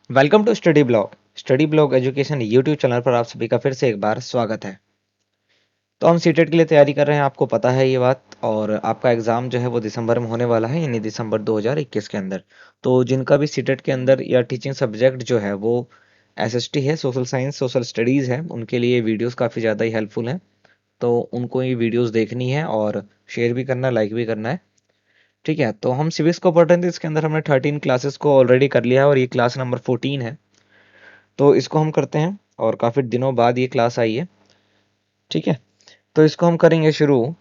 Welcome to study blog education YouTube channel पर आप सभी का फिर से एक बार स्वागत है। तो हम सीटेट के लिए तैयारी कर रहे हैं, आपको पता है ये बात। और आपका एग्ज़ाम जो है वो दिसंबर में होने वाला है, यानी दिसंबर 2021 के अंदर। तो जिनका भी सीटेट के अंदर या टीचिंग सब्जेक्ट जो है वो एसएसटी है, सोशल साइंस सोशल स्टडीज़ है, उनके लिए वीडियोस काफ़ी ज़्यादा ही हेल्पफुल हैं। तो उनको ये वीडियोस देखनी है और शेयर भी करना है, लाइक भी करना है। ठीक है, तो हम सिविक्स को पढ़ रहे थे, इसके अंदर हमने 13 क्लासेस को ऑलरेडी कर लिया है और ये क्लास नंबर 14 है। तो इसको हम करते हैं और काफ़ी दिनों बाद ये क्लास आई है। ठीक है, तो इसको हम करेंगे शुरू।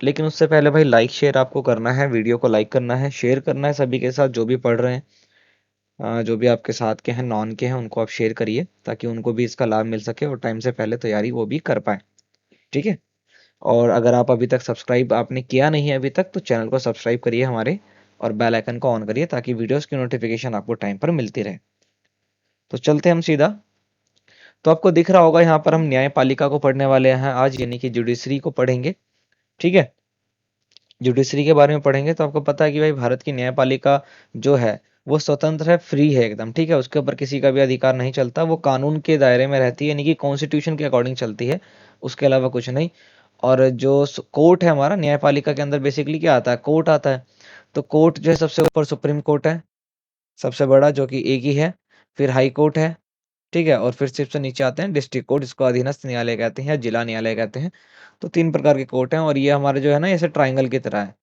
लेकिन उससे पहले भाई लाइक शेयर आपको करना है, वीडियो को लाइक करना है, शेयर करना है सभी के साथ जो भी पढ़ रहे हैं। जो भी आपके साथ के हैं, नॉन के हैं, उनको आप शेयर करिए ताकि उनको भी इसका लाभ मिल सके और टाइम से पहले तैयारी वो भी कर पाए। ठीक है, और अगर आप अभी तक सब्सक्राइब आपने किया नहीं है अभी तक, तो चैनल को सब्सक्राइब करिए हमारे, और बेल आइकन को ऑन करिए ताकि वीडियोस की नोटिफिकेशन आपको टाइम पर मिलती रहे। तो चलते हैं हम सीधा। तो आपको दिख रहा होगा यहाँ पर हम न्यायपालिका को पढ़ने वाले हैं आज, यानी कि जुडिशरी को पढ़ेंगे। ठीक है, जुडिशरी के बारे में पढ़ेंगे। तो आपको पता है कि भाई भारत की न्यायपालिका जो है वो स्वतंत्र है, फ्री है एकदम। ठीक है, उसके ऊपर किसी का भी अधिकार नहीं चलता, वो कानून के दायरे में रहती है, यानी कि कॉन्स्टिट्यूशन के अकॉर्डिंग चलती है, उसके अलावा कुछ नहीं। और जो कोर्ट है हमारा न्यायपालिका के अंदर, बेसिकली क्या आता है, कोर्ट आता है। तो कोर्ट जो है सबसे ऊपर सुप्रीम कोर्ट है, सबसे बड़ा, जो कि एक ही है। फिर हाई कोर्ट है। ठीक है, और फिर सबसे नीचे आते हैं डिस्ट्रिक्ट कोर्ट, इसको अधीनस्थ न्यायालय कहते हैं या जिला न्यायालय कहते हैं। तो 3 प्रकार के कोर्ट हैं और ये हमारे जो है ना, ऐसे ट्रायंगल की तरह है।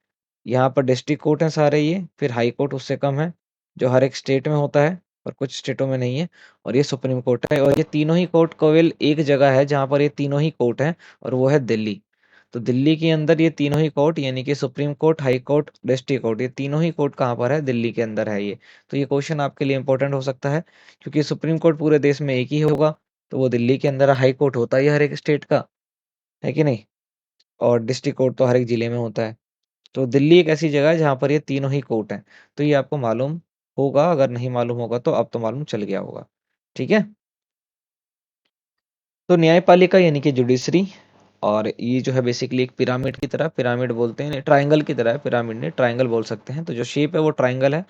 यहाँ पर डिस्ट्रिक्ट कोर्ट हैं सारे ये, फिर हाई कोर्ट उससे कम है, जो हर एक स्टेट में होता है और कुछ स्टेटों में नहीं है, और ये सुप्रीम कोर्ट है। और ये तीनों ही कोर्ट केवल एक जगह है जहाँ पर ये तीनों ही कोर्ट हैं, और वो है दिल्ली। तो दिल्ली के अंदर ये तीनों ही कोर्ट, यानी कि supreme court, high court, district court, ये तीनों ही कोर्ट कहाँ पर है, दिल्ली के अंदर है ये। तो ये क्वेश्चन आपके लिए इंपॉर्टेंट हो सकता है, क्योंकि सुप्रीम कोर्ट पूरे देश में एक ही होगा, तो वो दिल्ली के अंदर है। हाई कोर्ट होता ही हर एक स्टेट का, है कि नहीं? और डिस्ट्रिक्ट कोर्ट तो हर एक जिले में होता है। तो दिल्ली एक ऐसी जगह है जहाँ पर ये तीनों ही कोर्ट हैं। तो ये आपको मालूम होगा, अगर नहीं मालूम होगा तो अब तो मालूम चल गया होगा। ठीक है? तो न्यायपालिका यानी कि जुडिशरी, और ये जो है बेसिकली एक पिरामिड की तरह, पिरामिड बोलते हैं, ट्रायंगल की तरह है, पिरामिड नहीं ट्रायंगल बोल सकते हैं। तो जो शेप है वो ट्रायंगल है।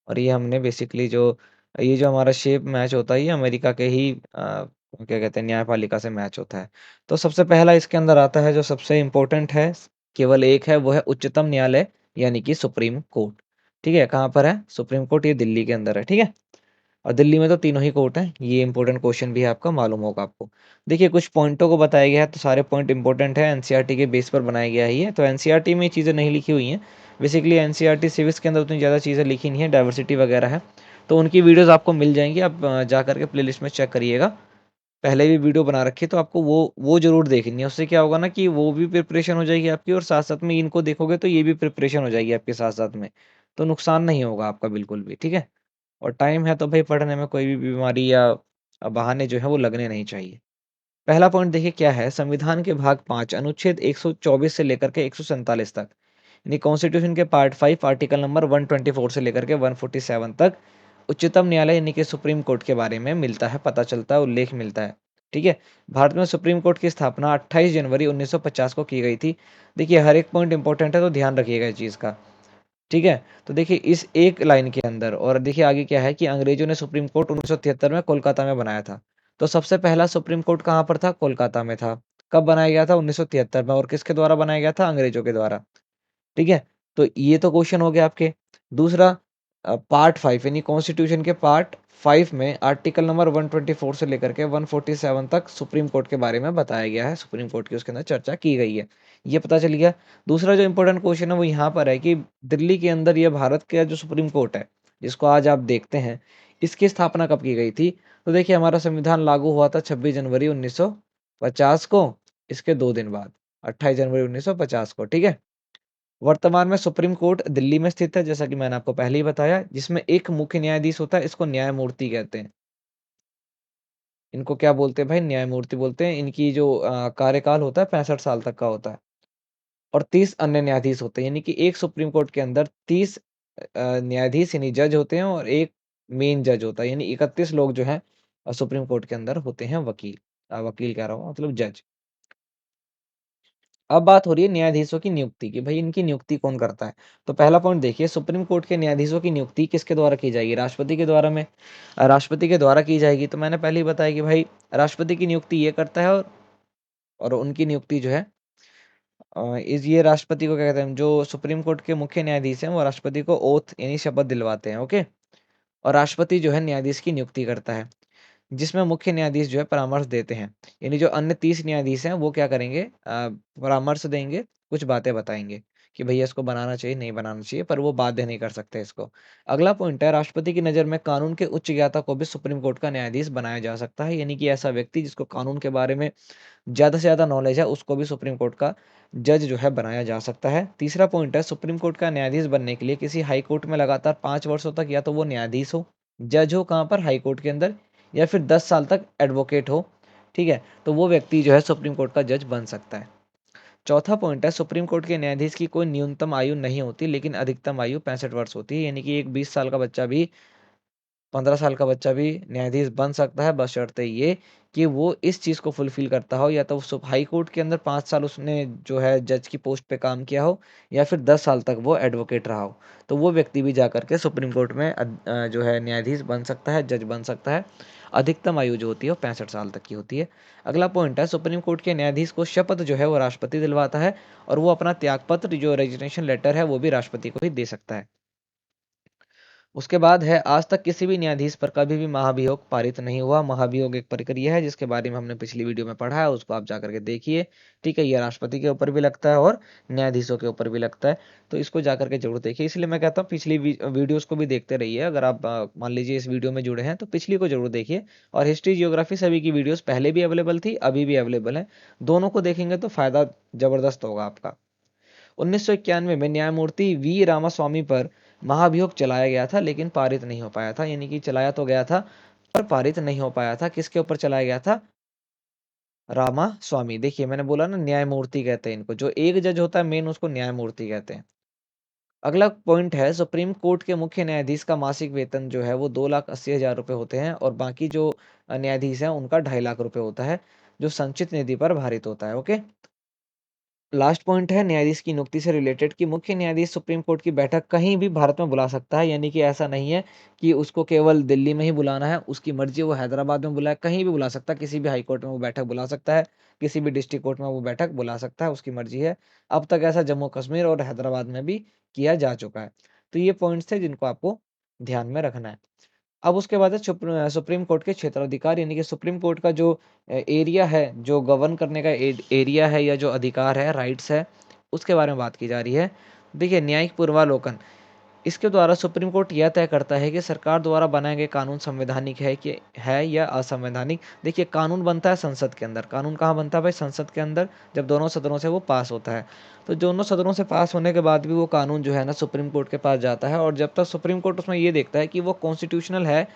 और ये हमने बेसिकली जो ये जो हमारा शेप मैच होता है, ये अमेरिका के ही क्या कहते हैं, न्यायपालिका से मैच होता है। तो सबसे पहला इसके अंदर आता है जो सबसे इम्पोर्टेंट है, केवल एक है, वो है उच्चतम न्यायालय, यानी कि सुप्रीम कोर्ट। ठीक है, कहाँ पर है सुप्रीम कोर्ट? ये दिल्ली के अंदर है। ठीक है, और दिल्ली में तो तीनों ही कोर्ट हैं। ये इंपॉर्टेंट क्वेश्चन भी है आपका, मालूम होगा आपको। देखिए, कुछ पॉइंटों को बताया गया है, तो सारे पॉइंट इंपॉर्टेंट है, एनसीईआरटी के बेस पर बनाया गया है ये। तो एनसीईआरटी में ये चीज़ें नहीं लिखी हुई हैं। बेसिकली एनसीईआरटी सिविक्स के अंदर उतनी ज़्यादा चीज़ें लिखी नहीं है, डाइवर्सिटी वगैरह है। तो उनकी वीडियोस आपको मिल जाएंगी, आप जा करके प्लेलिस्ट में चेक करिएगा। पहले भी वीडियो बना रखी है, तो आपको वो ज़रूर देखनी है। उससे क्या होगा ना कि वो भी प्रिपरेशन हो जाएगी आपकी, और साथ साथ में इनको देखोगे तो ये भी प्रिपरेशन हो जाएगी आपके साथ साथ में। तो नुकसान नहीं होगा आपका बिल्कुल भी। ठीक है, और टाइम है तो भाई पढ़ने में कोई भी बीमारी या बहाने जो है वो लगने नहीं चाहिए। पहला पॉइंट देखिए क्या है, संविधान के भाग 5 अनुच्छेद 124 से लेकर के 147 तक, यानी कॉन्स्टिट्यूशन के पार्ट 5 आर्टिकल नंबर 124 से लेकर के 147 तक उच्चतम न्यायालय यानी कि सुप्रीम कोर्ट के बारे में मिलता है, पता चलता है, उल्लेख मिलता है। ठीक है, भारत में सुप्रीम कोर्ट की स्थापना 28 जनवरी 1950 को की गई थी। देखिए, हर एक पॉइंट इंपॉर्टेंट है, तो ध्यान रखिएगा इस चीज़ का। ठीक है, तो देखिए इस एक लाइन के अंदर, और देखिए आगे क्या है कि अंग्रेजों ने सुप्रीम कोर्ट 1973 में कोलकाता में बनाया था। तो सबसे पहला सुप्रीम कोर्ट कहाँ पर था? कोलकाता में था। कब बनाया गया था? 1973 में। और किसके द्वारा बनाया गया था? अंग्रेजों के द्वारा। ठीक है, तो ये तो क्वेश्चन हो गया आपके। दूसरा, पार्ट 5 यानी कॉन्स्टिट्यूशन के पार्ट 5 में आर्टिकल नंबर 124 से लेकर के 147 तक सुप्रीम कोर्ट के बारे में बताया गया है, सुप्रीम कोर्ट की उसके अंदर चर्चा की गई है। ये पता चल गया। दूसरा जो इंपॉर्टेंट क्वेश्चन है वो यहाँ पर है कि दिल्ली के अंदर ये भारत का जो सुप्रीम कोर्ट है, जिसको आज आप देखते हैं, इसकी स्थापना कब की गई थी? तो देखिए, हमारा संविधान लागू हुआ था 26 जनवरी 1950 को, इसके 2 दिन बाद 28 जनवरी 1950 को। ठीक है, वर्तमान में सुप्रीम कोर्ट दिल्ली में स्थित है, जैसा कि मैंने आपको पहले ही बताया, जिसमें एक मुख्य न्यायाधीश होता है, इसको न्यायमूर्ति कहते हैं। इनको क्या बोलते हैं भाई? न्यायमूर्ति बोलते हैं। इनकी जो कार्यकाल होता है 65 साल तक का होता है, और 30 अन्य न्यायाधीश होते हैं, यानी कि एक सुप्रीम कोर्ट के अंदर 30 न्यायाधीश यानी जज होते हैं, और एक मेन जज होता है, यानी 31 लोग जो हैं सुप्रीम कोर्ट के अंदर होते हैं, वकील। वकील कह रहा हूँ, मतलब जज। अब बात हो रही है न्यायाधीशों की नियुक्ति की, भाई इनकी नियुक्ति कौन करता है? तो पहला पॉइंट देखिए, सुप्रीम कोर्ट के न्यायाधीशों की नियुक्ति किसके द्वारा की जाएगी? राष्ट्रपति के द्वारा में राष्ट्रपति के द्वारा की जाएगी। तो मैंने पहले ही बताया कि भाई राष्ट्रपति की नियुक्ति ये करता है, और उनकी नियुक्ति जो है इस ये राष्ट्रपति को क्या कहते हैं, जो सुप्रीम कोर्ट के मुख्य न्यायाधीश हैं वो राष्ट्रपति को ओथ यानी शपथ दिलवाते हैं। ओके। और राष्ट्रपति जो है न्यायाधीश की नियुक्ति करता है, जिसमें मुख्य न्यायाधीश जो है परामर्श देते हैं। यानी जो अन्य 30 न्यायाधीश हैं वो क्या करेंगे, परामर्श देंगे, कुछ बातें बताएँगे कि भैया इसको बनाना चाहिए, नहीं बनाना चाहिए, पर वो बाध्य नहीं कर सकते इसको। अगला पॉइंट है, राष्ट्रपति की नज़र में कानून के उच्च ज्ञाता को भी सुप्रीम कोर्ट का न्यायाधीश बनाया जा सकता है। यानी कि ऐसा व्यक्ति जिसको कानून के बारे में ज़्यादा से ज़्यादा नॉलेज है, उसको भी सुप्रीम कोर्ट का जज जो है बनाया जा सकता है। तीसरा पॉइंट है, सुप्रीम कोर्ट का न्यायाधीश बनने के लिए किसी हाई कोर्ट में लगातार 5 वर्षों तक या तो वो न्यायाधीश हो, जज हो कहाँ पर, हाई कोर्ट के अंदर, या फिर 10 साल तक एडवोकेट हो। ठीक है, तो वो व्यक्ति जो है सुप्रीम कोर्ट का जज बन सकता है। चौथा पॉइंट है, सुप्रीम कोर्ट के न्यायाधीश की कोई न्यूनतम आयु नहीं होती, लेकिन अधिकतम आयु 65 वर्ष होती है। यानी कि एक 20 साल का बच्चा भी, 15 साल का बच्चा भी न्यायाधीश बन सकता है, बशर्ते ये कि वो इस चीज़ को फुलफ़िल करता हो, या तो हाई कोर्ट के अंदर 5 साल उसने जो है जज की पोस्ट पे काम किया हो, या फिर 10 साल तक वो एडवोकेट रहा हो। तो वो व्यक्ति भी जाकर के सुप्रीम कोर्ट में जो है न्यायाधीश बन सकता है, जज बन सकता है। अधिकतम आयु जो होती है वो 65 साल तक की होती है। अगला पॉइंट है, सुप्रीम कोर्ट के न्यायाधीश को शपथ जो है वो राष्ट्रपति दिलवाता है, और वो अपना त्यागपत्र जो रेजिग्नेशन लेटर है वो भी राष्ट्रपति को ही दे सकता है। उसके बाद है, आज तक किसी भी न्यायाधीश पर कभी भी महाभियोग पारित नहीं हुआ। महाभियोग एक प्रक्रिया है जिसके बारे में हमने पिछली वीडियो में पढ़ा है, उसको आप जाकर के देखिए। ठीक है, ये राष्ट्रपति के ऊपर भी लगता है और न्यायाधीशों के ऊपर भी लगता है, तो इसको जाकर के जरूर देखिए। इसलिए मैं कहता हूँ पिछली वीडियोस को भी देखते रहिए। अगर आप मान लीजिए इस वीडियो में जुड़े हैं तो पिछली को जरूर देखिए। और हिस्ट्री जियोग्राफी सभी की वीडियोस पहले भी अवेलेबल थी, अभी भी अवेलेबल है। दोनों को देखेंगे तो फायदा जबरदस्त होगा आपका। 1991 में न्यायमूर्ति वी रामास्वामी पर महाभियोग चलाया गया था, लेकिन पारित नहीं हो पाया था। यानी कि चलाया तो गया था पर पारित नहीं हो पाया था। किसके ऊपर चलाया गया था? रामास्वामी। देखिए मैंने बोला ना, न्यायमूर्ति कहते हैं इनको, जो एक जज होता है मेन उसको न्यायमूर्ति कहते हैं। अगला पॉइंट है, सुप्रीम कोर्ट के मुख्य न्यायाधीश का मासिक वेतन जो है वो 2,80,000 रुपये होते हैं, और बाकी जो न्यायाधीश हैं उनका 2.5 लाख रुपये होता है, जो संचित निधि पर भारित होता है। ओके। लास्ट पॉइंट है, न्यायाधीश की नियुक्ति से रिलेटेड कि मुख्य न्यायाधीश सुप्रीम कोर्ट की बैठक कहीं भी भारत में बुला सकता है। यानी कि ऐसा नहीं है कि उसको केवल दिल्ली में ही बुलाना है, उसकी मर्जी वो हैदराबाद में बुलाए, कहीं भी बुला सकता है। किसी भी हाई कोर्ट में वो बैठक बुला सकता है, किसी भी डिस्ट्रिक्ट कोर्ट में वो बैठक बुला सकता है, उसकी मर्जी है। अब तक ऐसा जम्मू कश्मीर और हैदराबाद में भी किया जा चुका है। तो ये पॉइंट्स थे जिनको आपको ध्यान में रखना है। अब उसके बाद है सुप्रीम कोर्ट के क्षेत्राधिकार। यानी कि सुप्रीम कोर्ट का जो एरिया है, जो गवर्न करने का एरिया है, या जो अधिकार है, राइट्स है, उसके बारे में बात की जा रही है। देखिए, न्यायिक पूर्वालोकन, इसके द्वारा सुप्रीम कोर्ट यह तय करता है कि सरकार द्वारा बनाए गए कानून संवैधानिक है कि है या असंवैधानिक। देखिए, कानून बनता है संसद के अंदर। कानून कहाँ बनता है भाई? संसद के अंदर, जब दोनों सदनों से वो पास होता है। तो दोनों सदनों से पास होने के बाद भी वो कानून जो है ना सुप्रीम कोर्ट के पास जाता है, और जब तक सुप्रीम कोर्ट उसमें ये देखता है कि वो कॉन्स्टिट्यूशनल है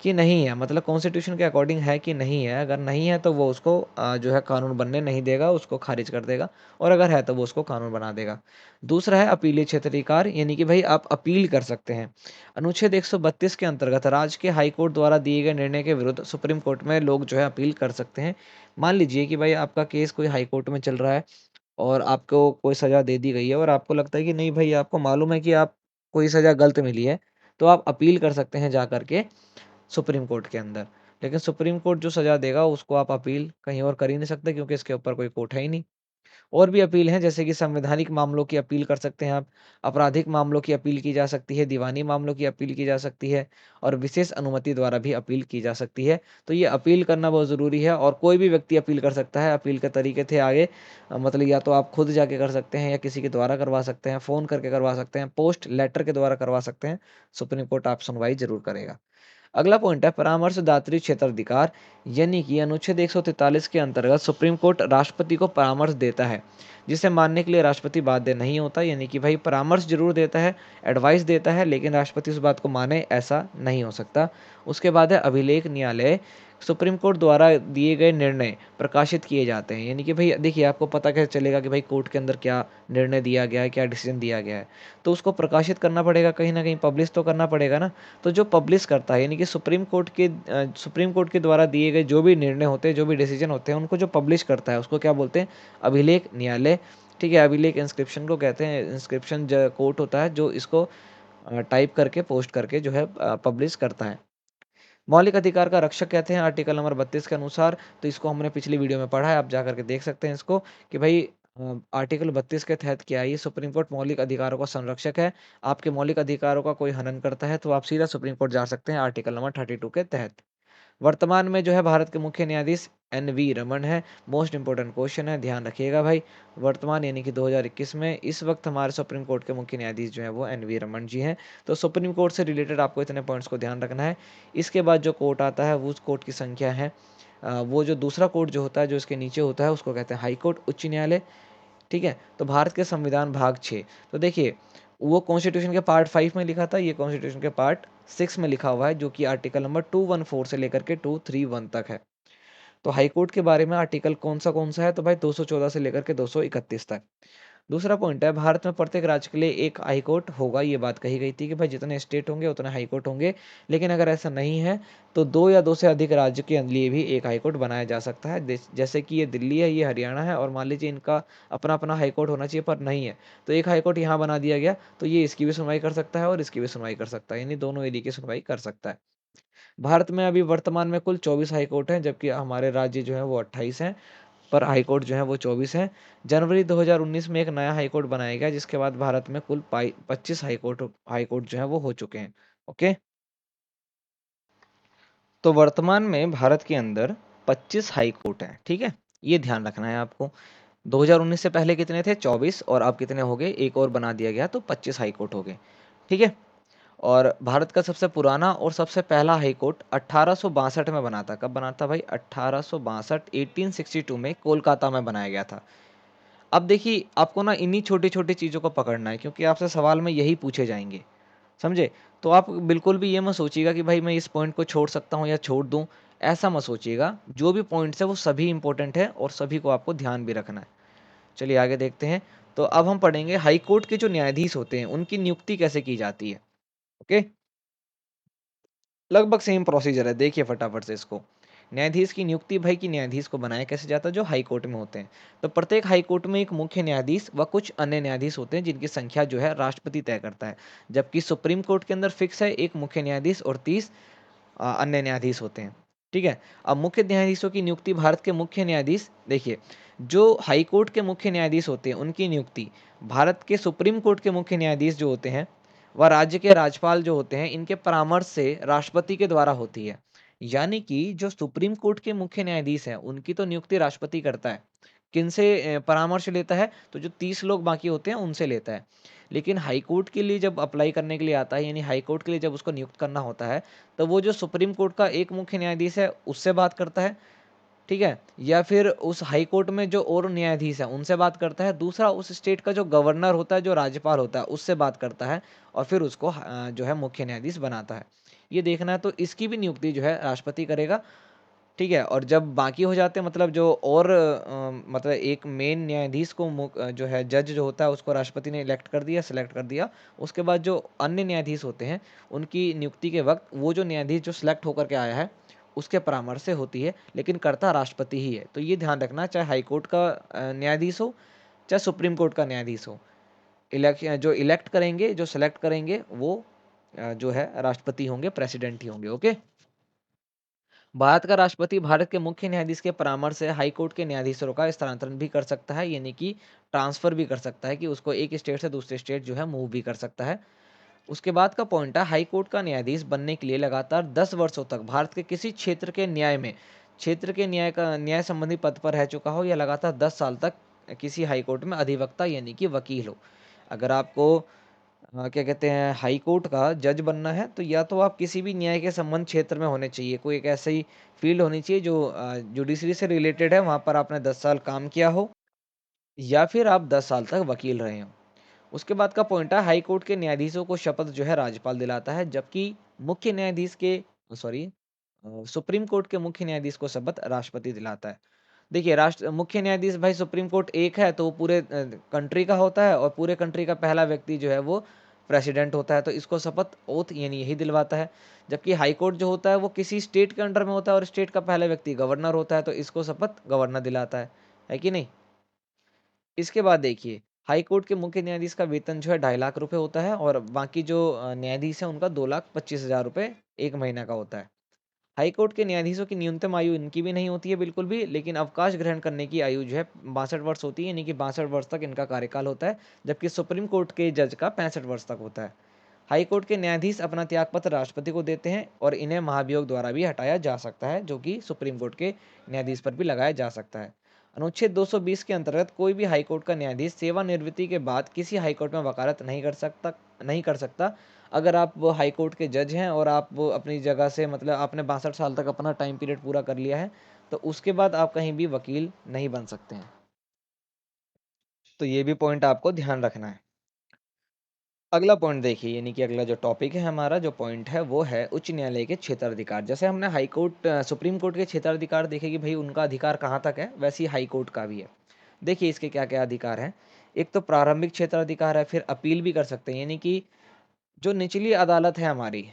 कि नहीं है, मतलब कॉन्स्टिट्यूशन के अकॉर्डिंग है कि नहीं है। अगर नहीं है तो वो उसको जो है कानून बनने नहीं देगा, उसको खारिज कर देगा, और अगर है तो वो उसको कानून बना देगा। दूसरा है अपीलीय क्षेत्राधिकार। यानी कि भाई आप अपील कर सकते हैं। अनुच्छेद 132 के अंतर्गत राज्य के हाई कोर्ट द्वारा दिए गए निर्णय के विरुद्ध सुप्रीम कोर्ट में लोग जो है अपील कर सकते हैं। मान लीजिए कि भाई आपका केस कोई हाई कोर्ट में चल रहा है, और आपको कोई सज़ा दे दी गई है, और आपको लगता है कि नहीं भाई, आपको मालूम है कि आप कोई सज़ा गलत मिली है, तो आप अपील कर सकते हैं जा करके सुप्रीम कोर्ट के अंदर। लेकिन सुप्रीम कोर्ट जो सज़ा देगा उसको आप अपील कहीं और कर ही नहीं सकते, क्योंकि इसके ऊपर कोई कोर्ट है ही नहीं। और भी अपील हैं, जैसे कि संवैधानिक मामलों की अपील कर सकते हैं आप, आपराधिक मामलों की अपील की जा सकती है, दीवानी मामलों की अपील की जा सकती है, और विशेष अनुमति द्वारा भी अपील की जा सकती है। तो ये अपील करना बहुत ज़रूरी है, और कोई भी व्यक्ति अपील कर सकता है। अपील के तरीके थे आगे, मतलब या तो आप खुद जाके कर सकते हैं, या किसी के द्वारा करवा सकते हैं, फ़ोन करके करवा सकते हैं, पोस्ट लेटर के द्वारा करवा सकते हैं। सुप्रीम कोर्ट आप सुनवाई ज़रूर करेगा। अगला पॉइंट है, परामर्शदात्री क्षेत्राधिकार। यानी कि अनुच्छेद 143 के अंतर्गत सुप्रीम कोर्ट राष्ट्रपति को परामर्श देता है, जिसे मानने के लिए राष्ट्रपति बाध्य नहीं होता। यानी कि भाई परामर्श जरूर देता है, एडवाइस देता है, लेकिन राष्ट्रपति उस बात को माने ऐसा नहीं हो सकता। उसके बाद है अभिलेख न्यायालय। सुप्रीम कोर्ट द्वारा दिए गए निर्णय प्रकाशित किए जाते हैं। यानी कि भाई देखिए, आपको पता कैसे चलेगा कि भाई कोर्ट के अंदर क्या निर्णय दिया गया है, क्या डिसीजन दिया गया है? तो उसको प्रकाशित करना पड़ेगा, कहीं न कहीं पब्लिश तो करना पड़ेगा ना। तो जो पब्लिश करता है, यानी कि सुप्रीम कोर्ट के द्वारा दिए गए जो भी निर्णय होते हैं, जो भी डिसीजन होते हैं, उनको जो पब्लिश करता है उसको क्या बोलते हैं? अभिलेख न्यायालय। ठीक है, अभिलेख इंस्क्रिप्शन को कहते हैं। इंस्क्रिप्शन ज कोर्ट होता है जो इसको टाइप करके, पोस्ट करके जो है पब्लिश करता है। मौलिक अधिकार का रक्षक कहते हैं आर्टिकल नंबर 32 के अनुसार। तो इसको हमने पिछली वीडियो में पढ़ा है, आप जा करके देख सकते हैं इसको, कि भाई आर्टिकल 32 के तहत क्या है? ये सुप्रीम कोर्ट मौलिक अधिकारों का संरक्षक है। आपके मौलिक अधिकारों का कोई हनन करता है तो आप सीधा सुप्रीम कोर्ट जा सकते हैं आर्टिकल नंबर 32 के तहत। वर्तमान में जो है भारत के मुख्य न्यायाधीश एन.वी. रमन है। मोस्ट इंपोर्टेंट क्वेश्चन है, ध्यान रखिएगा भाई। वर्तमान यानी कि 2021 में इस वक्त हमारे सुप्रीम कोर्ट के मुख्य न्यायाधीश जो है वो एन.वी. रमन जी हैं। तो सुप्रीम कोर्ट से रिलेटेड आपको इतने पॉइंट्स को ध्यान रखना है। इसके बाद जो कोर्ट आता है वो उस कोर्ट की संख्या है, वो जो दूसरा कोर्ट जो होता है, जो इसके नीचे होता है, उसको कहते हैं हाई कोर्ट, उच्च न्यायालय। ठीक है, तो भारत के संविधान भाग 6, तो देखिए वो कॉन्स्टिट्यूशन के पार्ट 5 में लिखा था, ये कॉन्स्टिट्यूशन के पार्ट 6 में लिखा हुआ है, जो कि आर्टिकल नंबर 214 से लेकर के 231 तक है। तो हाई कोर्ट के बारे में आर्टिकल कौन सा है? तो भाई 214 से लेकर के 231 तक। दूसरा पॉइंट है, भारत में प्रत्येक राज्य के लिए एक हाई कोर्ट होगा। ये बात कही गई थी कि भाई जितने स्टेट होंगे उतने हाई कोर्ट होंगे। लेकिन अगर ऐसा नहीं है तो 2 या 2 से अधिक राज्य के लिए भी एक हाई कोर्ट बनाया जा सकता है। जैसे कि ये दिल्ली है, ये हरियाणा है, और मान लीजिए इनका अपना-अपना हाई कोर्ट होना चाहिए पर नहीं है। तो एक हाई कोर्ट यहाँ बना दिया गया, तो ये इसकी भी सुनवाई कर सकता है और इसकी भी सुनवाई कर सकता है। यानी दोनों एरिया की सुनवाई कर सकता है। भारत में अभी वर्तमान में कुल 24 हाई कोर्ट हैं, जबकि हमारे राज्य जो हैं वो 28 हैं, पर हाई कोर्ट जो है वो 24 हैं। जनवरी 2019 में एक नया हाई कोर्ट बनाया गया, जिसके बाद भारत में कुल 25 हाई कोर्ट जो है वो हो चुके हैं। ओके, तो वर्तमान में भारत के अंदर 25 हाई कोर्ट हैं। ठीक है, ये ध्यान रखना है आपको। 2019 से पहले कितने थे? 24, और अब कितने हो गए? एक और बना दिया गया, तो 25 हाई कोर्ट हो गए। ठीक है, और भारत का सबसे पुराना और सबसे पहला हाई कोर्ट 1862 में बना था। कब बना था भाई? 1862, 1862 में कोलकाता में बनाया गया था। अब देखिए, आपको ना इन्हीं छोटी-छोटी चीज़ों को पकड़ना है, क्योंकि आपसे सवाल में यही पूछे जाएँगे, समझे? तो आप बिल्कुल भी ये मत सोचिएगा कि भाई मैं इस पॉइंट को छोड़ सकता हूँ या छोड़ दूँ, ऐसा मत सोचिएगा। जो भी पॉइंट्स हैं वो सभी इम्पोर्टेंट हैं और सभी को आपको ध्यान भी रखना है। चलिए आगे देखते हैं। तो अब हम पढ़ेंगे हाई कोर्ट के जो न्यायाधीश होते हैं, उनकी नियुक्ति कैसे की जाती है। ओके? लगभग सेम प्रोसीजर है, देखिए फटाफट से इसको। न्यायाधीश की नियुक्ति भाई की न्यायाधीश को बनाया कैसे जाता है? जो हाई कोर्ट में होते हैं। तो प्रत्येक हाई कोर्ट में एक मुख्य न्यायाधीश व कुछ अन्य न्यायाधीश होते हैं, जिनकी संख्या जो है राष्ट्रपति तय करता है। जबकि सुप्रीम कोर्ट के अंदर फिक्स है, एक मुख्य न्यायाधीश और 30 अन्य न्यायाधीश होते हैं। ठीक है, अब मुख्य न्यायाधीशों की नियुक्ति, भारत के मुख्य न्यायाधीश देखिए, जो हाई कोर्ट के मुख्य न्यायाधीश होते हैं उनकी नियुक्ति भारत के सुप्रीम कोर्ट के मुख्य न्यायाधीश जो होते हैं व राज्य के राज्यपाल जो होते हैं, इनके परामर्श से राष्ट्रपति के द्वारा होती है। यानी कि जो सुप्रीम कोर्ट के मुख्य न्यायाधीश हैं उनकी तो नियुक्ति राष्ट्रपति करता है। किनसे परामर्श लेता है? तो जो 30 लोग बाकी होते हैं उनसे लेता है। लेकिन हाई कोर्ट के लिए जब अप्लाई करने के लिए आता है, यानी हाई कोर्ट के लिए जब उसको नियुक्त करना होता है, तो वो जो सुप्रीम कोर्ट का एक मुख्य न्यायाधीश है उससे बात करता है। ठीक है, या फिर उस हाई कोर्ट में जो और न्यायाधीश है उनसे बात करता है। दूसरा, उस स्टेट का जो गवर्नर होता है, जो राज्यपाल होता है, उससे बात करता है, और फिर उसको जो है मुख्य न्यायाधीश बनाता है। ये देखना है, तो इसकी भी नियुक्ति जो है राष्ट्रपति करेगा। ठीक है, और जब बाकी हो जाते हैं, मतलब जो और मतलब एक मेन न्यायाधीश को जो है जज जो होता है उसको राष्ट्रपति ने इलेक्ट कर दिया, सिलेक्ट कर दिया। उसके बाद जो अन्य न्यायाधीश होते हैं उनकी नियुक्ति के वक्त वो जो न्यायाधीश जो सिलेक्ट होकर के आया है उसके परामर्श से होती है, लेकिन करता राष्ट्रपति ही है। तो ये ध्यान रखना, चाहे हाई कोर्ट का न्यायाधीश हो, चाहे सुप्रीम कोर्ट का न्यायाधीश हो, जो इलेक्ट करेंगे, जो सेलेक्ट करेंगे, वो जो है राष्ट्रपति होंगे, प्रेसिडेंट ही होंगे। ओके, भारत का राष्ट्रपति भारत के मुख्य न्यायाधीश के परामर्श से हाई कोर्ट के न्यायाधीशों का स्थानांतरण भी कर सकता है, यानी कि ट्रांसफर भी कर सकता है, कि उसको एक स्टेट से दूसरे स्टेट जो है मूव भी कर सकता है। उसके बाद का पॉइंट है, हाई कोर्ट का न्यायाधीश बनने के लिए लगातार 10 वर्षों तक भारत के किसी क्षेत्र के न्याय संबंधी पद पर रह चुका हो, या लगातार 10 साल तक किसी हाई कोर्ट में अधिवक्ता यानी कि वकील हो। अगर आपको क्या कहते हैं, हाई कोर्ट का जज बनना है, तो या तो आप किसी भी न्याय के संबंध क्षेत्र में होने चाहिए, कोई एक ऐसी फील्ड होनी चाहिए जो जुडिशरी से रिलेटेड है, वहाँ पर आपने 10 साल काम किया हो, या फिर आप 10 साल तक वकील रहे हो। उसके बाद का पॉइंट है, हाई कोर्ट के न्यायाधीशों को शपथ जो है राज्यपाल दिलाता है, जबकि मुख्य न्यायाधीश के सॉरी सुप्रीम कोर्ट के मुख्य न्यायाधीश को शपथ राष्ट्रपति दिलाता है। देखिए, राष्ट्र मुख्य न्यायाधीश भाई सुप्रीम कोर्ट एक है तो वो पूरे कंट्री का होता है, और पूरे कंट्री का पहला व्यक्ति जो है वो प्रेसिडेंट होता है, तो इसको शपथ ओथ यानी यही दिलवाता है। जबकि हाई कोर्ट जो होता है वो किसी स्टेट के अंडर में होता है, और स्टेट का पहला व्यक्ति गवर्नर होता है, तो इसको शपथ गवर्नर दिलाता है कि नहीं। इसके बाद देखिए, हाई कोर्ट के मुख्य न्यायाधीश का वेतन जो है 2.5 लाख रुपए होता है, और बाकी जो न्यायाधीश है उनका 2,25,000 रुपए एक महीना का होता है। हाई कोर्ट के न्यायाधीशों की न्यूनतम आयु इनकी भी नहीं होती है बिल्कुल भी, लेकिन अवकाश ग्रहण करने की आयु जो है 62 वर्ष होती है, यानी कि 62 वर्ष तक इनका कार्यकाल होता है। जबकि सुप्रीम कोर्ट के जज का 65 वर्ष तक होता है। हाई कोर्ट के न्यायाधीश अपना त्यागपत्र राष्ट्रपति को देते हैं, और इन्हें महाभियोग द्वारा भी हटाया जा सकता है, जो कि सुप्रीम कोर्ट के न्यायाधीश पर भी लगाया जा सकता है। अनुच्छेद 220 के अंतर्गत कोई भी हाई कोर्ट का न्यायाधीश सेवानिवृत्ति के बाद किसी हाई कोर्ट में वकालत नहीं कर सकता। अगर आप वो हाई कोर्ट के जज हैं और आप वो अपनी जगह से मतलब आपने 62 साल तक अपना टाइम पीरियड पूरा कर लिया है, तो उसके बाद आप कहीं भी वकील नहीं बन सकते हैं। तो ये भी पॉइंट आपको ध्यान रखना है। अगला पॉइंट देखिए, यानी कि अगला जो टॉपिक है हमारा, जो पॉइंट है वो है उच्च न्यायालय के क्षेत्राधिकार। जैसे हमने हाई कोर्ट सुप्रीम कोर्ट के क्षेत्राधिकार देखे कि भाई उनका अधिकार कहाँ तक है, वैसे ही हाई कोर्ट का भी है। देखिए इसके क्या क्या अधिकार हैं। एक तो प्रारंभिक क्षेत्राधिकार है, फिर अपील भी कर सकते हैं, यानी कि जो निचली अदालत है हमारी,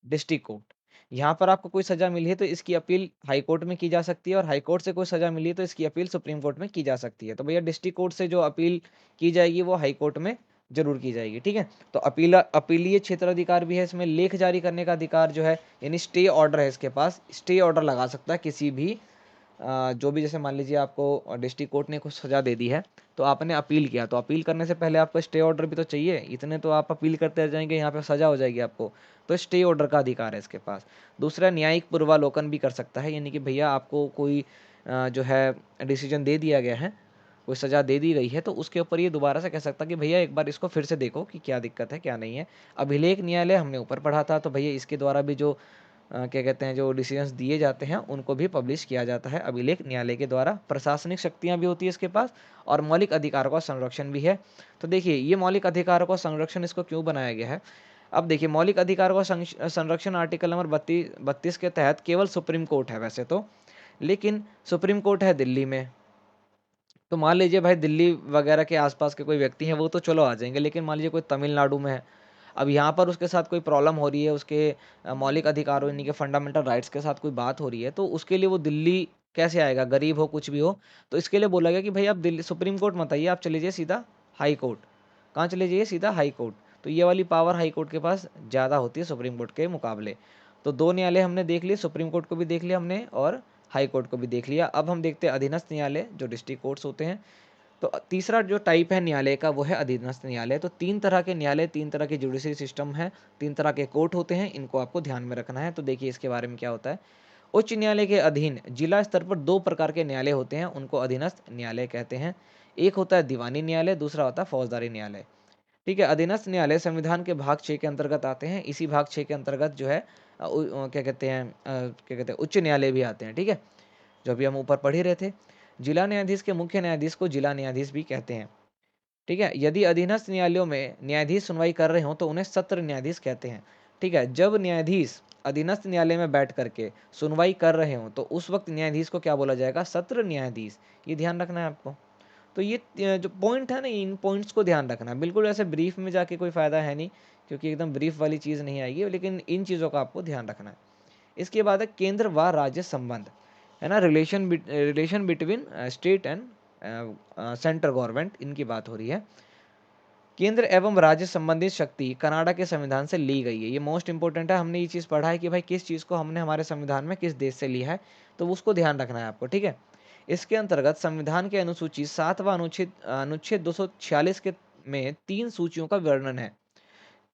डिस्ट्रिक्ट कोर्ट, यहाँ पर आपको कोई सज़ा मिली है तो इसकी अपील हाई कोर्ट में की जा सकती है, और हाई कोर्ट से कोई सज़ा मिली है तो इसकी अपील सुप्रीम कोर्ट में की जा सकती है। तो भैया डिस्ट्रिक्ट कोर्ट से जो अपील की जाएगी वो हाई कोर्ट में ज़रूर की जाएगी, ठीक है। तो अपीलीय क्षेत्राधिकार भी है इसमें। लेख जारी करने का अधिकार जो है, यानी स्टे ऑर्डर है इसके पास, स्टे ऑर्डर लगा सकता है किसी भी जो भी, जैसे मान लीजिए आपको डिस्ट्रिक्ट कोर्ट ने कुछ सज़ा दे दी है, तो आपने अपील किया, तो अपील करने से पहले आपको स्टे ऑर्डर भी तो चाहिए। इतने तो आप अपील करते रह जाएंगे, यहाँ पे सज़ा हो जाएगी आपको। तो स्टे ऑर्डर का अधिकार है इसके पास। दूसरा, न्यायिक पूर्वालोकन भी कर सकता है, यानी कि भैया आपको कोई जो है डिसीजन दे दिया गया है, कोई सज़ा दे दी गई है, तो उसके ऊपर ये दोबारा से कह सकता है कि भैया एक बार इसको फिर से देखो कि क्या दिक्कत है क्या नहीं है। अभिलेख न्यायालय हमने ऊपर पढ़ा था, तो भैया इसके द्वारा भी जो क्या कहते हैं, जो डिसीजंस दिए जाते हैं उनको भी पब्लिश किया जाता है अभिलेख न्यायालय के द्वारा। प्रशासनिक शक्तियाँ भी होती है इसके पास, और मौलिक अधिकारों का संरक्षण भी है। तो देखिए ये मौलिक अधिकारों का संरक्षण इसको क्यों बनाया गया है। अब देखिए, मौलिक अधिकारों का संरक्षण आर्टिकल नंबर 32 के तहत केवल सुप्रीम कोर्ट है वैसे तो, लेकिन सुप्रीम कोर्ट है दिल्ली में। तो मान लीजिए भाई दिल्ली वगैरह के आसपास के कोई व्यक्ति हैं वो तो चलो आ जाएंगे, लेकिन मान लीजिए कोई तमिलनाडु में है, अब यहाँ पर उसके साथ कोई प्रॉब्लम हो रही है, उसके मौलिक अधिकारों यानी कि फंडामेंटल राइट्स के साथ कोई बात हो रही है, तो उसके लिए वो दिल्ली कैसे आएगा, गरीब हो कुछ भी हो। तो इसके लिए बोला गया कि भाई आप दिल्ली सुप्रीम कोर्ट मत आइए, आप चले जाइए सीधा हाई कोर्ट। कहाँ चले जाइए, सीधा हाई कोर्ट। तो ये वाली पावर हाई कोर्ट के पास ज़्यादा होती है सुप्रीम कोर्ट के मुकाबले। तो दो न्यायालय हमने देख लिए, सुप्रीम कोर्ट को भी देख लिया हमने, और हाई कोर्ट को भी देख लिया। अब हम देखते हैं अधीनस्थ न्यायालय, जो डिस्ट्रिक्ट कोर्ट्स होते हैं। तो तीसरा जो टाइप है न्यायालय का वो है अधीनस्थ न्यायालय। तो 3 तरह के न्यायालय, 3 तरह के जुडिशरी सिस्टम है, 3 तरह के कोर्ट होते हैं, इनको आपको ध्यान में रखना है। तो देखिए इसके बारे में क्या होता है। उच्च न्यायालय के अधीन जिला स्तर पर 2 प्रकार के न्यायालय होते हैं, उनको अधीनस्थ न्यायालय कहते हैं। एक होता है दीवानी न्यायालय, दूसरा होता है फौजदारी न्यायालय। ठीक है, अधीनस्थ न्यायालय संविधान के भाग 6 के अंतर्गत आते हैं। इसी भाग 6 के अंतर्गत जो है क्या कहते हैं उच्च न्यायालय भी आते हैं, ठीक है, जो अभी हम ऊपर पढ़ ही रहे थे। जिला न्यायाधीश के मुख्य न्यायाधीश को जिला न्यायाधीश भी कहते हैं। ठीक है, यदि अधीनस्थ न्यायालयों में न्यायाधीश सुनवाई कर रहे हों तो उन्हें सत्र न्यायाधीश कहते हैं। ठीक है, जब न्यायाधीश अधीनस्थ न्यायालय में बैठ करके सुनवाई कर रहे हों तो उस वक्त न्यायाधीश को क्या बोला जाएगा, सत्र न्यायाधीश। ये ध्यान रखना है आपको। तो ये जो पॉइंट है ना, इन पॉइंट्स को ध्यान रखना है। बिल्कुल ऐसे ब्रीफ में जाके कोई फायदा है नहीं, क्योंकि एकदम ब्रीफ वाली चीज़ नहीं आएगी, लेकिन इन चीज़ों का आपको ध्यान रखना है। इसके बाद है केंद्र व राज्य संबंध, है ना, relation between state and central government, इनकी बात हो रही है। केंद्र एवं राज्य संबंधित शक्ति कनाडा के संविधान से ली गई है। ये मोस्ट इंपॉर्टेंट है, हमने ये चीज़ पढ़ा है कि भाई किस चीज़ को हमने हमारे संविधान में किस देश से लिया है, तो उसको ध्यान रखना है आपको, ठीक है। इसके अंतर्गत संविधान के अनुसूची 7वां अनुच्छेद अनुच्छेद 246 के में 3 सूचियों का वर्णन है।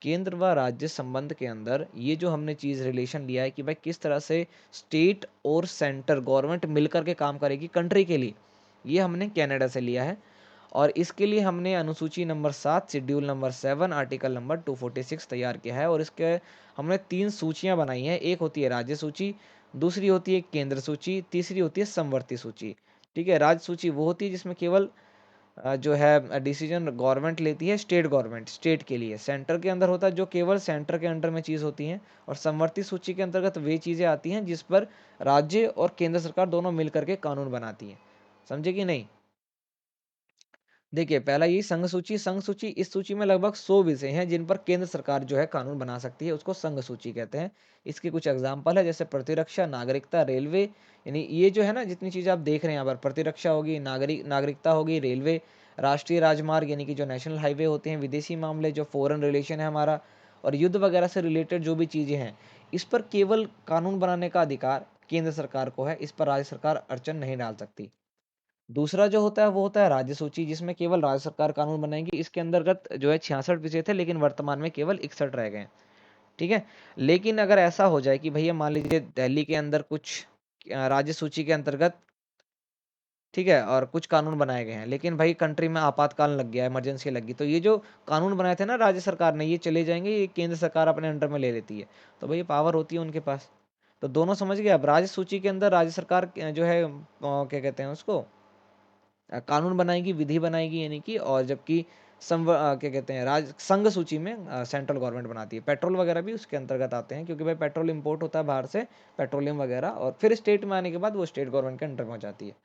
केंद्र व राज्य संबंध के अंदर ये जो हमने चीज़ रिलेशन लिया है कि भाई किस तरह से स्टेट और सेंटर गवर्नमेंट मिलकर के काम करेगी कंट्री के लिए, ये हमने कनाडा से लिया है। और इसके लिए हमने अनुसूची number 7 schedule number 7 article number 246 तैयार किया है, और इसके हमने 3 सूचियां बनाई हैं। एक होती है राज्य सूची, दूसरी होती है केंद्र सूची, तीसरी होती है समवर्ती सूची। ठीक है, राज्य सूची वो होती है जिसमें केवल जो है डिसीजन गवर्नमेंट लेती है, स्टेट गवर्नमेंट स्टेट के लिए। सेंटर के अंदर होता है जो केवल सेंटर के अंडर में चीज़ होती हैं, और समवर्ती सूची के अंतर्गत वे चीज़ें आती हैं जिस पर राज्य और केंद्र सरकार दोनों मिलकर के कानून बनाती हैं। समझे कि नहीं? देखिए, पहला यही संघ सूची। संघ सूची, इस सूची में लगभग 100 विषय हैं जिन पर केंद्र सरकार जो है कानून बना सकती है, उसको संघ सूची कहते हैं। इसके कुछ एग्जाम्पल है, जैसे प्रतिरक्षा, नागरिकता, रेलवे। यानी ये जो है ना, जितनी चीज़ आप देख रहे हैं यहाँ पर, प्रतिरक्षा होगी, नागरिकता होगी, रेलवे, राष्ट्रीय राजमार्ग यानी कि जो नेशनल हाईवे होते हैं, विदेशी मामले जो फॉरेन रिलेशन है हमारा, और युद्ध वगैरह से रिलेटेड जो भी चीज़ें हैं, इस पर केवल कानून बनाने का अधिकार केंद्र सरकार को है। इस पर राज्य सरकार अड़चन नहीं डाल सकती। दूसरा जो होता है वो होता है राज्य सूची, जिसमें केवल राज्य सरकार कानून बनाएगी। इसके अंतर्गत जो है 66 विषय थे, लेकिन वर्तमान में केवल 61 रह गए हैं। ठीक है। लेकिन अगर ऐसा हो जाए कि भैया मान लीजिए दिल्ली के अंदर कुछ राज्य सूची के अंतर्गत, ठीक है, और कुछ कानून बनाए गए हैं, लेकिन भाई कंट्री में आपातकाल लग गया, इमरजेंसी लग गई, तो ये जो कानून बनाए थे ना राज्य सरकार ने, ये चले जाएंगे, ये केंद्र सरकार अपने अंडर में ले लेती है। तो भाई पावर होती है उनके पास। तो दोनों समझ गए। अब राज्य सूची के अंदर राज्य सरकार जो है क्या कहते हैं उसको, कानून बनाएगी, विधि बनाएगी यानी कि, और जबकि क्या कहते हैं, संघ सूची में सेंट्रल गवर्नमेंट बनाती है। पेट्रोल वगैरह भी उसके अंतर्गत आते हैं, क्योंकि भाई पेट्रोल इंपोर्ट होता है बाहर से, पेट्रोलियम वगैरह, और फिर स्टेट में आने के बाद वो स्टेट गवर्नमेंट के अंडर में हो जाती है।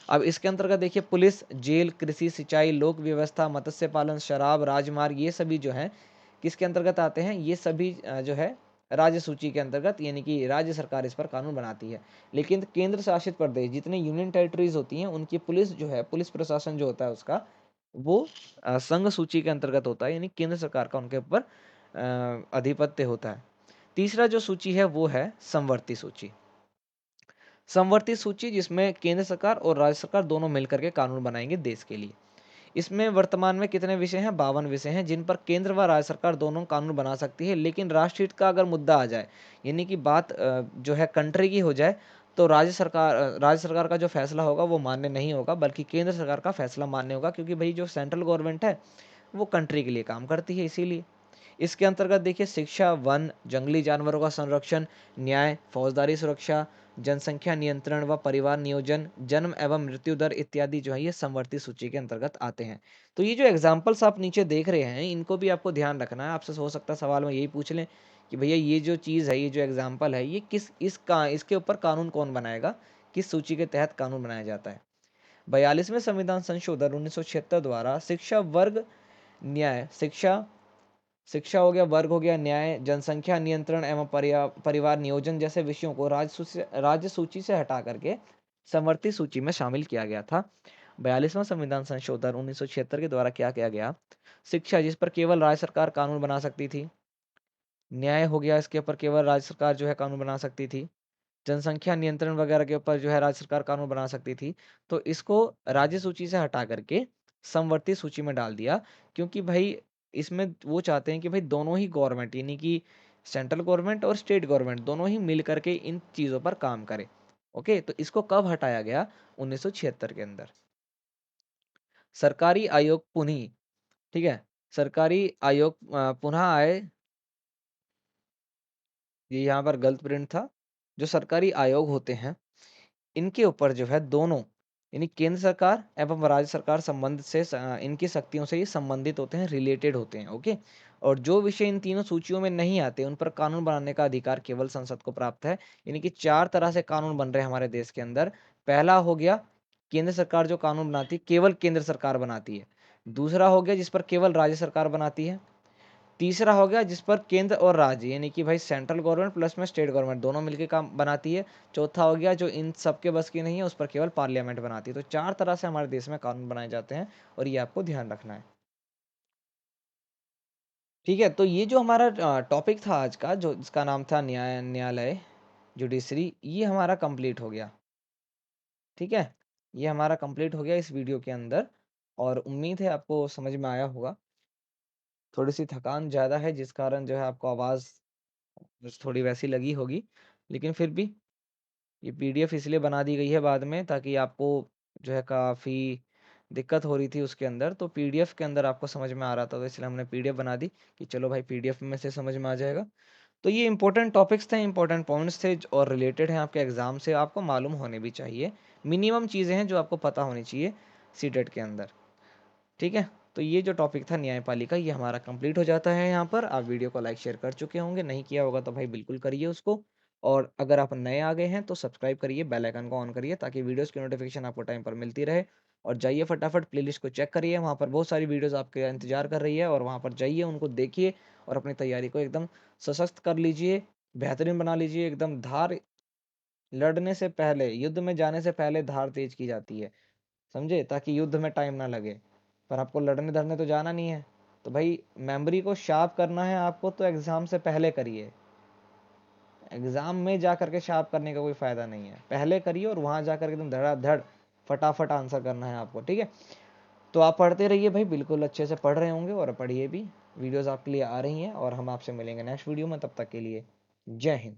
अब इसके अंतर्गत देखिए, पुलिस, जेल, कृषि, सिंचाई, लोक व्यवस्था, मत्स्य पालन, शराब, राजमार्ग, ये सभी जो है किसके अंतर्गत आते हैं, ये सभी जो है राज्य सूची के अंतर्गत, यानी कि राज्य सरकार इस पर कानून बनाती है। लेकिन केंद्र शासित प्रदेश, जितने यूनियन टेरिटरीज होती हैं, उनकी पुलिस जो है, पुलिस प्रशासन जो होता है उसका, वो संघ सूची के अंतर्गत होता है, यानी केंद्र सरकार का उनके ऊपर अधिपत्य होता है। तीसरा जो सूची है वो है समवर्ती सूची। समवर्ती सूची, जिसमें केंद्र सरकार और राज्य सरकार दोनों मिलकर के कानून बनाएंगे देश के लिए। इसमें वर्तमान में कितने विषय हैं? 52 विषय हैं, जिन पर केंद्र व राज्य सरकार दोनों कानून बना सकती है। लेकिन राष्ट्रहित का अगर मुद्दा आ जाए, यानी कि बात जो है कंट्री की हो जाए, तो राज्य सरकार का जो फैसला होगा वो मान्य नहीं होगा, बल्कि केंद्र सरकार का फैसला मान्य होगा, क्योंकि भाई जो सेंट्रल गवर्नमेंट है वो कंट्री के लिए काम करती है, इसीलिए। इसके अंतर्गत देखिए, शिक्षा, वन, जंगली जानवरों का संरक्षण, न्याय, फौजदारी सुरक्षा, जनसंख्या नियंत्रण व परिवार नियोजन, जन्म एवं मृत्यु दर इत्यादि जो है ये समवर्ती सूची के अंतर्गत आते हैं। तो ये जो एग्जाम्पल्स आप नीचे देख रहे हैं, इनको भी आपको ध्यान रखना है। आपसे हो सकता है सवाल में यही पूछ लें कि भैया ये जो चीज़ है, ये जो एग्जाम्पल है, ये इसके ऊपर कानून कौन बनाएगा, किस सूची के तहत कानून बनाया जाता है। 42वें संविधान संशोधन 1976 द्वारा शिक्षा, वर्ग, न्याय, शिक्षा हो गया, वर्ग हो गया, न्याय, जनसंख्या नियंत्रण एवं परिवार नियोजन जैसे विषयों को राज्य सूची से हटा करके समवर्ती सूची में शामिल किया गया था। 42वां संविधान संशोधन 1976 के द्वारा क्या किया गया? शिक्षा, जिस पर केवल राज्य सरकार कानून बना सकती थी। न्याय हो गया, इसके ऊपर केवल राज्य सरकार जो है कानून बना सकती थी। जनसंख्या नियंत्रण वगैरह के ऊपर जो है राज्य सरकार कानून बना सकती थी। तो इसको राज्य सूची से हटा करके समवर्ती सूची में डाल दिया, क्योंकि भाई इसमें वो चाहते हैं कि भाई दोनों ही गवर्नमेंट, यानी कि सेंट्रल गवर्नमेंट और स्टेट गवर्नमेंट, दोनों ही मिल करके इन चीज़ों पर काम करे। ओके, तो इसको कब हटाया गया? 1976 के अंदर। सरकारी आयोग पुनः, ठीक है, सरकारी आयोग पुनः आए, ये यहाँ पर गलत प्रिंट था। जो सरकारी आयोग होते हैं, इनके ऊपर जो है दोनों, यानी केंद्र सरकार एवं राज्य सरकार संबंध से इनकी शक्तियों से ये संबंधित होते हैं, रिलेटेड होते हैं। ओके। और जो विषय इन तीनों सूचियों में नहीं आते, उन पर कानून बनाने का अधिकार केवल संसद को प्राप्त है। यानी कि 4 तरह से कानून बन रहे हैं हमारे देश के अंदर। पहला हो गया, केंद्र सरकार जो कानून बनाती है, केवल केंद्र सरकार बनाती है। दूसरा हो गया, जिस पर केवल राज्य सरकार बनाती है। तीसरा हो गया, जिस पर केंद्र और राज्य, यानी कि भाई सेंट्रल गवर्नमेंट प्लस में स्टेट गवर्नमेंट दोनों मिलकर काम बनाती है। चौथा हो गया, जो इन सबके बस की नहीं है, उस पर केवल पार्लियामेंट बनाती है। तो 4 तरह से हमारे देश में कानून बनाए जाते हैं, और ये आपको ध्यान रखना है। ठीक है, तो ये जो हमारा टॉपिक था आज का, जो इसका नाम था न्यायालय, जुडिशरी, ये हमारा कंप्लीट हो गया। ठीक है, ये हमारा कंप्लीट हो गया इस वीडियो के अंदर, और उम्मीद है आपको समझ में आया होगा। थोड़ी सी थकान ज़्यादा है, जिस कारण जो है आपको आवाज़ बस थोड़ी वैसी लगी होगी, लेकिन फिर भी ये पीडीएफ इसलिए बना दी गई है बाद में, ताकि आपको जो है काफ़ी दिक्कत हो रही थी उसके अंदर, तो पीडीएफ के अंदर आपको समझ में आ रहा था, तो इसलिए हमने पीडीएफ बना दी कि चलो भाई पीडीएफ में से समझ में आ जाएगा। तो ये इंपॉर्टेंट टॉपिक्स थे, इंपॉर्टेंट पॉइंट्स थे, और रिलेटेड हैं आपके एग्जाम से, आपको मालूम होने भी चाहिए। मिनिमम चीज़ें हैं जो आपको पता होनी चाहिए सीटेट के अंदर। ठीक है? तो ये जो टॉपिक था न्यायपालिका, ये हमारा कंप्लीट हो जाता है यहाँ पर। आप वीडियो को लाइक शेयर कर चुके होंगे, नहीं किया होगा तो भाई बिल्कुल करिए उसको। और अगर आप नए आ गए हैं तो सब्सक्राइब करिए, बेल आइकन को ऑन करिए ताकि वीडियोज़ की नोटिफिकेशन आपको टाइम पर मिलती रहे। और जाइए फटाफट प्लेलिस्ट को चेक करिए, वहाँ पर बहुत सारी वीडियोज़ आपके इंतज़ार कर रही है, और वहाँ पर जाइए, उनको देखिए और अपनी तैयारी को एकदम सशक्त कर लीजिए, बेहतरीन बना लीजिए। एकदम धार लड़ने से पहले, युद्ध में जाने से पहले धार तेज की जाती है, समझे? ताकि युद्ध में टाइम ना लगे। पर आपको लड़ने धरने तो जाना नहीं है, तो भाई मेमोरी को शार्प करना है आपको, तो एग्जाम से पहले करिए। एग्जाम में जा करके शार्प करने का कोई फायदा नहीं है, पहले करिए और वहां जा करके एकदम धड़ाधड़ फटाफट आंसर करना है आपको, ठीक है? तो आप पढ़ते रहिए भाई, बिल्कुल अच्छे से पढ़ रहे होंगे, और पढ़िए भी। वीडियोस आपके लिए आ रही हैं और हम आपसे मिलेंगे नेक्स्ट वीडियो में, तब तक के लिए जय हिंद।